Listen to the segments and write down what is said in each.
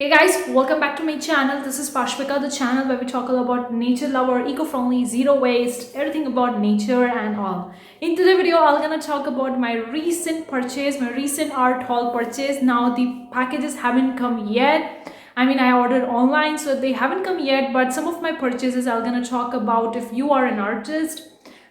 Hey guys, welcome back to my channel. This is Pashpika, the channel where we talk all about nature lover, eco-friendly, zero waste, everything about nature and all. In today's video, I'm gonna talk about my recent purchase, my recent art haul purchase. Now the packages haven't come yet. I ordered online, so they haven't come yet, but some of my purchases I'm gonna talk about if you are an artist.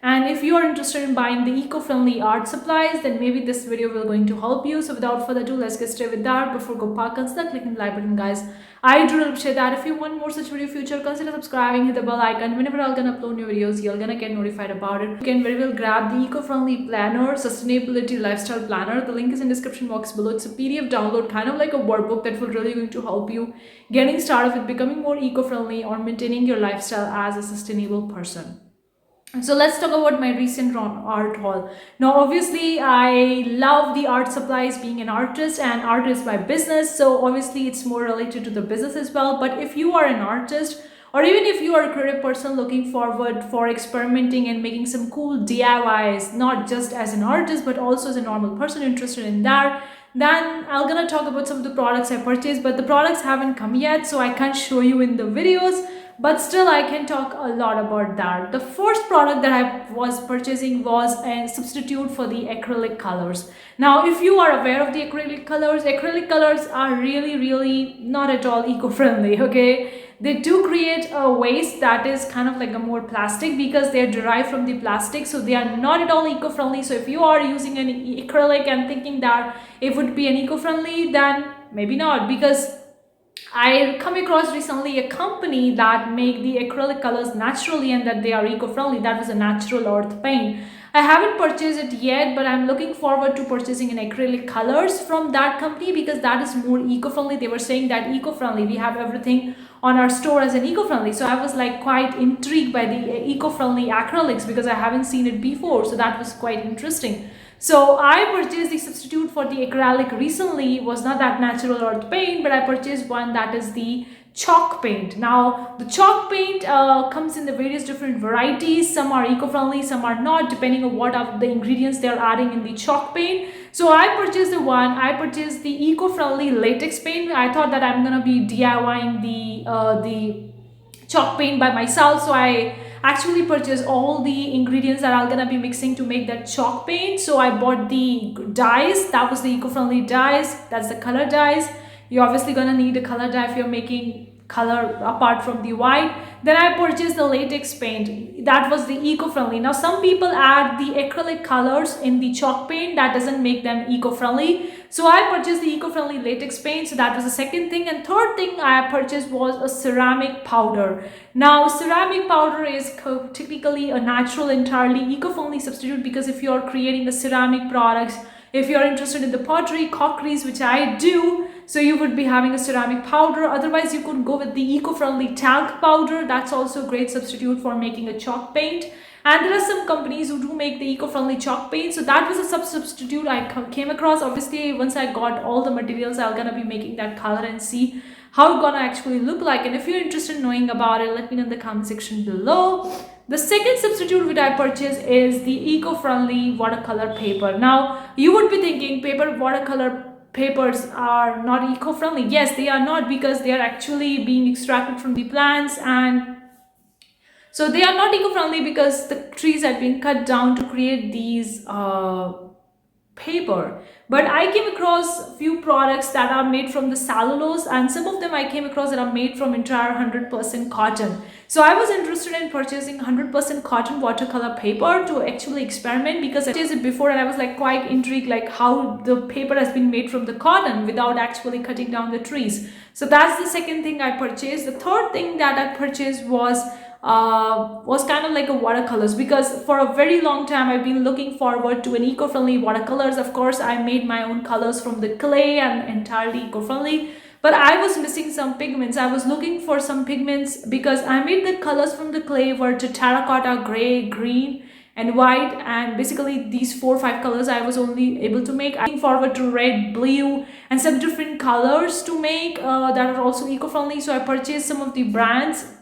And if you are interested in buying the eco-friendly art supplies, then maybe this video will going to help you. So without further ado, let's get started with that. Before go park, consider clicking the like button, guys. I do appreciate that. If you want more such video future, consider subscribing, hit the bell icon. Whenever I'm gonna upload new videos, you're gonna get notified about it. You can very well grab the eco-friendly planner, sustainability lifestyle planner. The link is in description box below. It's a PDF download, kind of like a workbook that will really going to help you getting started with becoming more eco-friendly or maintaining your lifestyle as a sustainable person. So let's talk about my recent art haul. Now obviously I love the art supplies, being an artist, and art is my business, so obviously it's more related to the business as well. But if you are an artist, or even if you are a creative person looking forward for experimenting and making some cool DIYs, not just as an artist but also as a normal person interested in that, then I'm gonna talk about some of the products I purchased. But the products haven't come yet, so I can't show you in the videos, but still I can talk a lot about that. The first product that I was purchasing was a substitute for the acrylic colors. Now if you are aware of the acrylic colors are really not at all eco-friendly. Okay, they do create a waste that is kind of like a more plastic, because they are derived from the plastic, so they are not at all eco-friendly. So if you are using an acrylic and thinking that it would be an eco-friendly, then maybe not, because I come across recently a company that make the acrylic colors naturally and that they are eco-friendly. That was a natural earth paint. I haven't purchased it yet, but I'm looking forward to purchasing an acrylic colors from that company, because that is more eco-friendly. They were saying that eco-friendly, we have everything on our store as an eco-friendly. So I was like quite intrigued by the eco-friendly acrylics, because I haven't seen it before. So that was quite interesting. So I purchased the substitute for the acrylic recently. It was not that natural earth paint, but I purchased one that is the chalk paint. Now the chalk paint comes in the various different varieties. Some are eco-friendly, some are not, depending on what are the ingredients they are adding in the chalk paint. So I purchased I purchased the eco-friendly latex paint. I thought that I'm gonna be DIYing the chalk paint by myself, so I actually purchased all the ingredients that I'm gonna be mixing to make that chalk paint. So I bought the dyes. That was the eco-friendly dyes. That's the color dyes. You're obviously gonna need a color dye if you're making color apart from the white. Then I purchased the latex paint. That was the eco-friendly. Now some people add the acrylic colors in the chalk paint. That doesn't make them eco-friendly. So I purchased the eco-friendly latex paint. So that was the second thing. And third thing I purchased was a ceramic powder. Now ceramic powder is technically a natural, entirely eco-friendly substitute, because if you're creating a ceramic products, if you're interested in the pottery, crockeries, which I do, so you would be having a ceramic powder. Otherwise you could go with the eco-friendly talc powder. That's also a great substitute for making a chalk paint. And there are some companies who do make the eco-friendly chalk paint. So that was a substitute I came across. Obviously once I got all the materials, I'm gonna be making that color and see how it's gonna actually look like. And if you're interested in knowing about it, let me know in the comment section below. The second substitute which I purchased is the eco-friendly watercolor paper. Now you would be thinking watercolor papers are not eco-friendly. Yes, they are not, because they are actually being extracted from the plants, and so they are not eco-friendly because the trees have been cut down to create these paper. But I came across few products that are made from the cellulose, and some of them I came across that are made from entire 100% cotton. So I was interested in purchasing 100% cotton watercolor paper to actually experiment, because I purchased it before and I was like quite intrigued like how the paper has been made from the cotton without actually cutting down the trees. So that's the second thing I purchased. The third thing that I purchased was kind of like a watercolors, because for a very long time I've been looking forward to an eco-friendly watercolors. Of course I made my own colors from the clay and entirely eco-friendly, but I was missing some pigments. I was looking for some pigments, because I made the colors from the clay were to terracotta, gray, green and white, and basically these 4 or 5 colors I was only able to make. I'm looking forward to red, blue and some different colors to make that are also eco-friendly. So I purchased some of the brands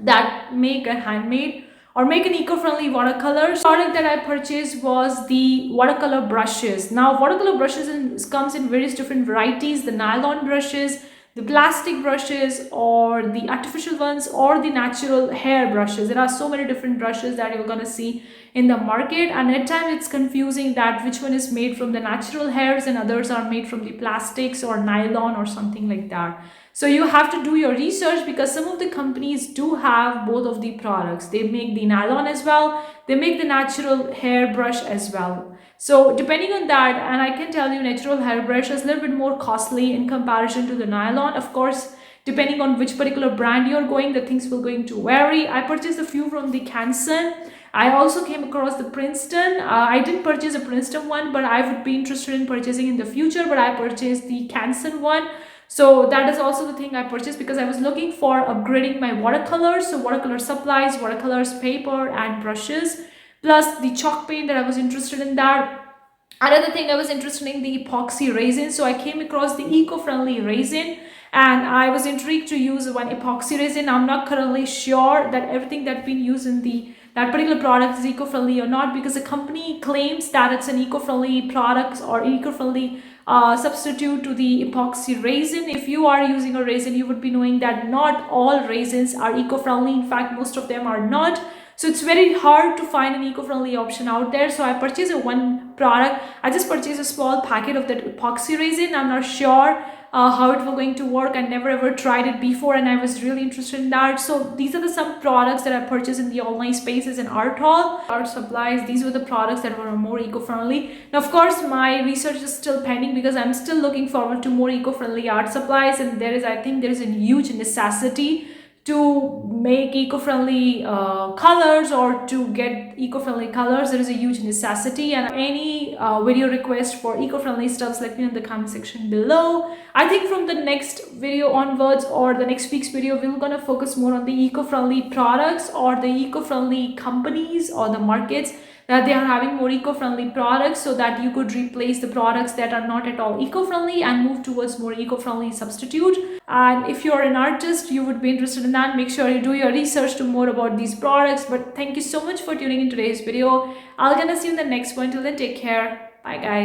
that make a handmade or make an eco-friendly watercolor. Product that I purchased was the watercolor brushes. Now watercolor brushes comes in various different varieties: the nylon brushes, the plastic brushes or the artificial ones or the natural hair brushes. There are so many different brushes that you're gonna see in the market, and at times it's confusing that which one is made from the natural hairs and others are made from the plastics or nylon or something like that. So you have to do your research, because some of the companies do have both of the products. They make the nylon as well, they make the natural hair brush as well. So depending on that, and I can tell you natural hair brush is a little bit more costly in comparison to the nylon. Of course, depending on which particular brand you're going, the things will going to vary. I purchased a few from the Canson. I also came across the Princeton. I didn't purchase a Princeton one, but I would be interested in purchasing in the future. But I purchased the Canson one. So that is also the thing I purchased, because I was looking for upgrading my watercolors. So watercolor supplies, watercolors, paper and brushes, plus the chalk paint that I was interested in that. Another thing, I was interested in the epoxy resin. So I came across the eco-friendly resin, and I was intrigued to use one epoxy resin. I'm not currently sure that everything that's been used in that particular product is eco-friendly or not, because the company claims that it's an eco-friendly product or eco-friendly substitute to the epoxy resin. If you are using a resin, you would be knowing that not all resins are eco-friendly. In fact, most of them are not. So it's very hard to find an eco-friendly option out there. So I purchased one product. I just purchased a small packet of that epoxy resin. I'm not sure how it was going to work. I never ever tried it before, and I was really interested in that. So these are some products that I purchased in the online spaces and art hall, art supplies. These were the products that were more eco-friendly. Now, of course, my research is still pending, because I'm still looking forward to more eco-friendly art supplies, and I think there is a huge necessity to make eco-friendly colors, or to get eco-friendly colors. There is a huge necessity, and any video request for eco-friendly stuffs, let me know in the comment section below. I think from the next video onwards, or the next week's video, we're gonna focus more on the eco-friendly products, or the eco-friendly companies or the markets that they are having more eco-friendly products, so that you could replace the products that are not at all eco-friendly and move towards more eco-friendly substitute. And if you're an artist, you would be interested in that. Make sure you do your research to more about these products. But thank you so much for tuning in today's video. I'll gonna see you in the next one. Till then, take care. Bye guys.